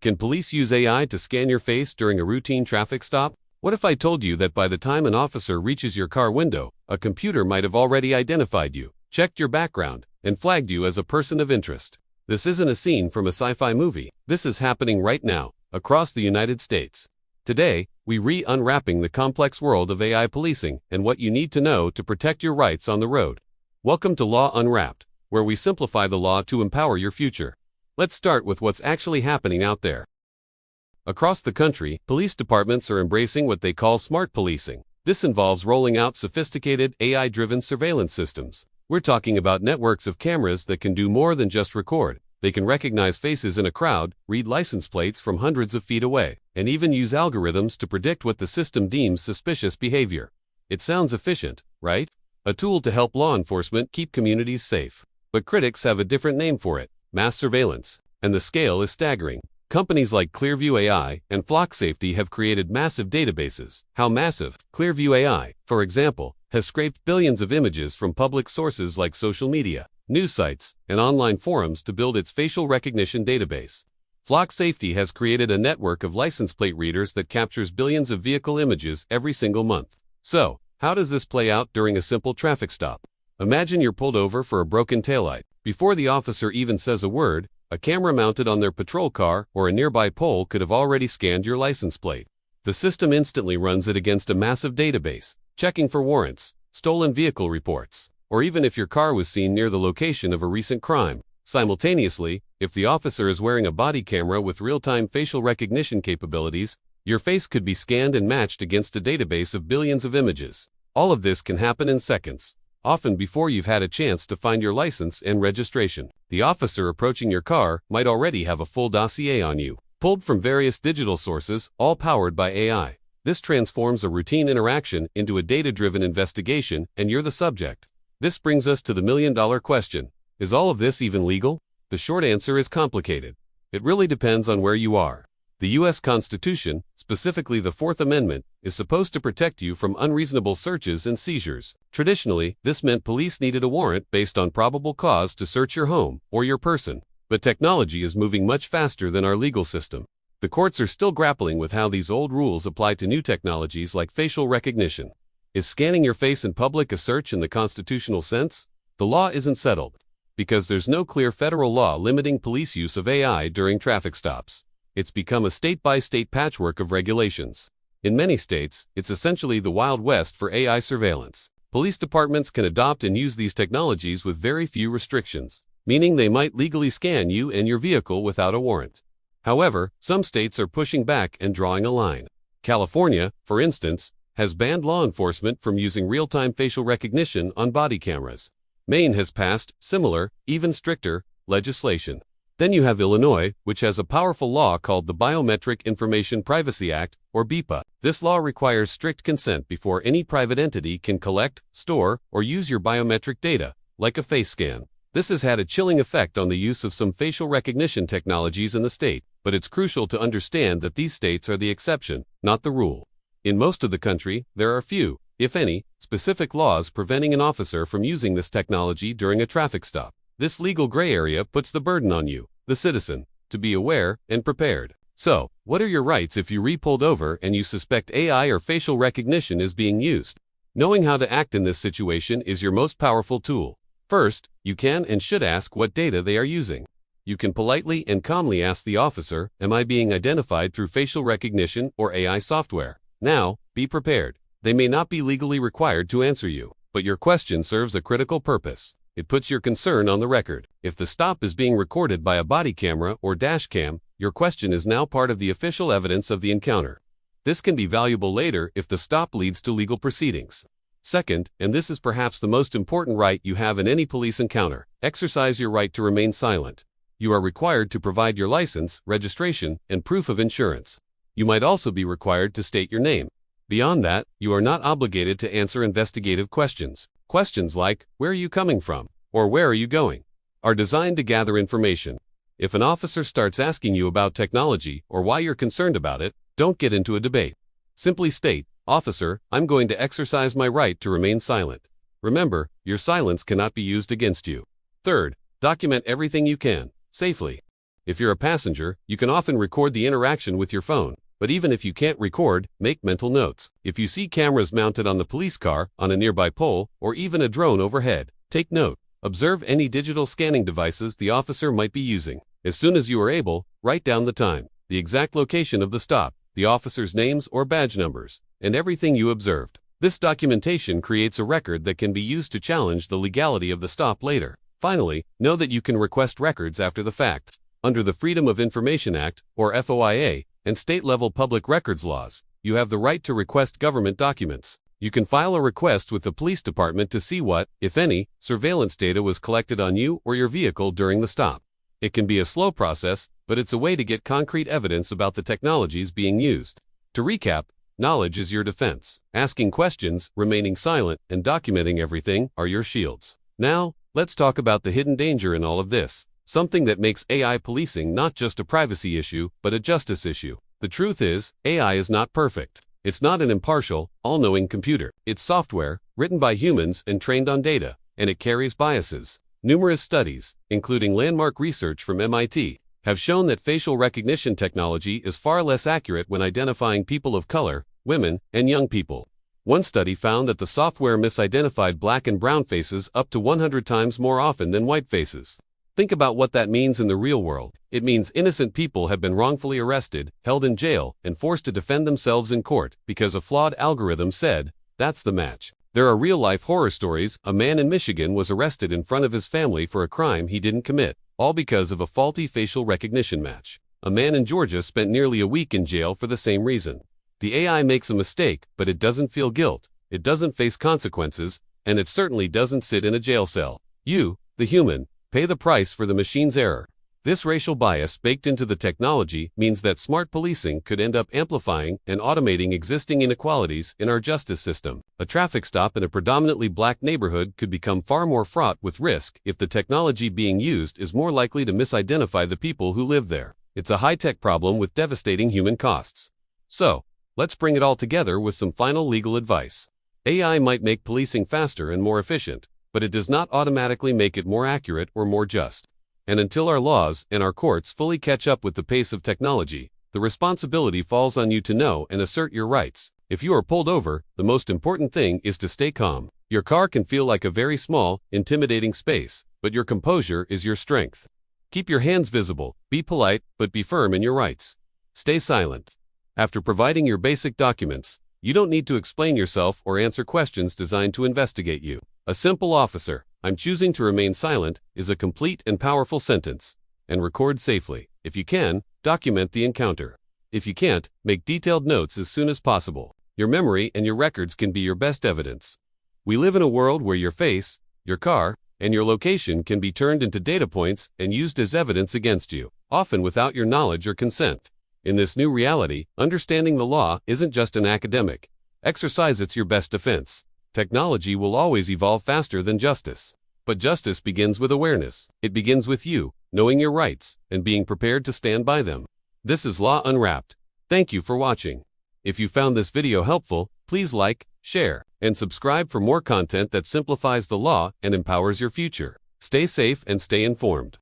Can police use AI to scan your face during a routine traffic stop? What if I told you that by the time an officer reaches your car window, a computer might have already identified you, checked your background, and flagged you as a person of interest? This isn't a scene from a sci-fi movie. This is happening right now, across the United States. Today, we unwrapping the complex world of AI policing and what you need to know to protect your rights on the road. Welcome to Law Unwrapped, where we simplify the law to empower your future. Let's start with what's actually happening out there. Across the country, police departments are embracing what they call smart policing. This involves rolling out sophisticated AI-driven surveillance systems. We're talking about networks of cameras that can do more than just record. They can recognize faces in a crowd, read license plates from hundreds of feet away, and even use algorithms to predict what the system deems suspicious behavior. It sounds efficient, right? A tool to help law enforcement keep communities safe. But critics have a different name for it: mass surveillance. And the scale is staggering. Companies like Clearview AI and Flock Safety have created massive databases. How massive? Clearview AI, for example, has scraped billions of images from public sources like social media, news sites, and online forums to build its facial recognition database. Flock Safety has created a network of license plate readers that captures billions of vehicle images every single month. So, how does this play out during a simple traffic stop? Imagine you're pulled over for a broken taillight. Before the officer even says a word, a camera mounted on their patrol car or a nearby pole could have already scanned your license plate. The system instantly runs it against a massive database, checking for warrants, stolen vehicle reports, or even if your car was seen near the location of a recent crime. Simultaneously, if the officer is wearing a body camera with real-time facial recognition capabilities, your face could be scanned and matched against a database of billions of images. All of this can happen in seconds, often before you've had a chance to find your license and registration. The officer approaching your car might already have a full dossier on you, pulled from various digital sources, all powered by AI. This transforms a routine interaction into a data-driven investigation, and you're the subject. This brings us to the million-dollar question: is all of this even legal? The short answer is complicated. It really depends on where you are. The U.S. Constitution, specifically the Fourth Amendment, is supposed to protect you from unreasonable searches and seizures. Traditionally, this meant police needed a warrant based on probable cause to search your home or your person. But technology is moving much faster than our legal system. The courts are still grappling with how these old rules apply to new technologies like facial recognition. Is scanning your face in public a search in the constitutional sense? The law isn't settled, because there's no clear federal law limiting police use of AI during traffic stops. It's become a state-by-state patchwork of regulations. In many states, it's essentially the Wild West for AI surveillance. Police departments can adopt and use these technologies with very few restrictions, meaning they might legally scan you and your vehicle without a warrant. However, some states are pushing back and drawing a line. California, for instance, has banned law enforcement from using real-time facial recognition on body cameras. Maine has passed similar, even stricter, legislation. Then you have Illinois, which has a powerful law called the Biometric Information Privacy Act, or BIPA. This law requires strict consent before any private entity can collect, store, or use your biometric data, like a face scan. This has had a chilling effect on the use of some facial recognition technologies in the state, but it's crucial to understand that these states are the exception, not the rule. In most of the country, there are few, if any, specific laws preventing an officer from using this technology during a traffic stop. This legal gray area puts the burden on you, the citizen, to be aware and prepared. So, what are your rights if you're pulled over and you suspect AI or facial recognition is being used? Knowing how to act in this situation is your most powerful tool. First, you can and should ask what data they are using. You can politely and calmly ask the officer, "Am I being identified through facial recognition or AI software?" Now, be prepared. They may not be legally required to answer you, but your question serves a critical purpose. It puts your concern on the record. If the stop is being recorded by a body camera or dash cam, your question is now part of the official evidence of the encounter. This can be valuable later if the stop leads to legal proceedings. Second, and this is perhaps the most important right you have in any police encounter, exercise your right to remain silent. You are required to provide your license, registration, and proof of insurance. You might also be required to state your name. Beyond that, you are not obligated to answer investigative questions. Questions like, "Where are you coming from?" or "Where are you going?" are designed to gather information. If an officer starts asking you about technology or why you're concerned about it, don't get into a debate. Simply state, "Officer, I'm going to exercise my right to remain silent." Remember, your silence cannot be used against you. Third, document everything you can, safely. If you're a passenger, you can often record the interaction with your phone. But even if you can't record, make mental notes. If you see cameras mounted on the police car, on a nearby pole, or even a drone overhead, take note. Observe any digital scanning devices the officer might be using. As soon as you are able, write down the time, the exact location of the stop, the officer's names or badge numbers, and everything you observed. This documentation creates a record that can be used to challenge the legality of the stop later. Finally, know that you can request records after the fact. Under the Freedom of Information Act, or FOIA, and state-level public records laws, you have the right to request government documents. You can file a request with the police department to see what, if any, surveillance data was collected on you or your vehicle during the stop. It can be a slow process, but it's a way to get concrete evidence about the technologies being used. To recap, knowledge is your defense. Asking questions, remaining silent, and documenting everything are your shields. Now, let's talk about the hidden danger in all of this. Something that makes AI policing not just a privacy issue, but a justice issue. The truth is, AI is not perfect. It's not an impartial, all-knowing computer. It's software, written by humans and trained on data, and it carries biases. Numerous studies, including landmark research from MIT, have shown that facial recognition technology is far less accurate when identifying people of color, women, and young people. One study found that the software misidentified black and brown faces up to 100 times more often than white faces. Think about what that means in the real world. It means innocent people have been wrongfully arrested, held in jail, and forced to defend themselves in court because a flawed algorithm said, "That's the match." There are real-life horror stories. A man in Michigan was arrested in front of his family for a crime he didn't commit, all because of a faulty facial recognition match. A man in Georgia spent nearly a week in jail for the same reason. The AI makes a mistake, but it doesn't feel guilt, it doesn't face consequences, and it certainly doesn't sit in a jail cell. You, the human, pay the price for the machine's error. This racial bias baked into the technology means that smart policing could end up amplifying and automating existing inequalities in our justice system. A traffic stop in a predominantly black neighborhood could become far more fraught with risk if the technology being used is more likely to misidentify the people who live there. It's a high-tech problem with devastating human costs. So, let's bring it all together with some final legal advice. AI might make policing faster and more efficient, but it does not automatically make it more accurate or more just. And until our laws and our courts fully catch up with the pace of technology, the responsibility falls on you to know and assert your rights. If you are pulled over, the most important thing is to stay calm. Your car can feel like a very small, intimidating space, but your composure is your strength. Keep your hands visible, be polite, but be firm in your rights. Stay silent. After providing your basic documents, you don't need to explain yourself or answer questions designed to investigate you. A simple "Officer, I'm choosing to remain silent," is a complete and powerful sentence. And record safely. If you can, document the encounter. If you can't, make detailed notes as soon as possible. Your memory and your records can be your best evidence. We live in a world where your face, your car, and your location can be turned into data points and used as evidence against you, often without your knowledge or consent. In this new reality, understanding the law isn't just an academic exercise, it's your best defense. Technology will always evolve faster than justice. But justice begins with awareness. It begins with you, knowing your rights, and being prepared to stand by them. This is Law Unwrapped. Thank you for watching. If you found this video helpful, please like, share, and subscribe for more content that simplifies the law and empowers your future. Stay safe and stay informed.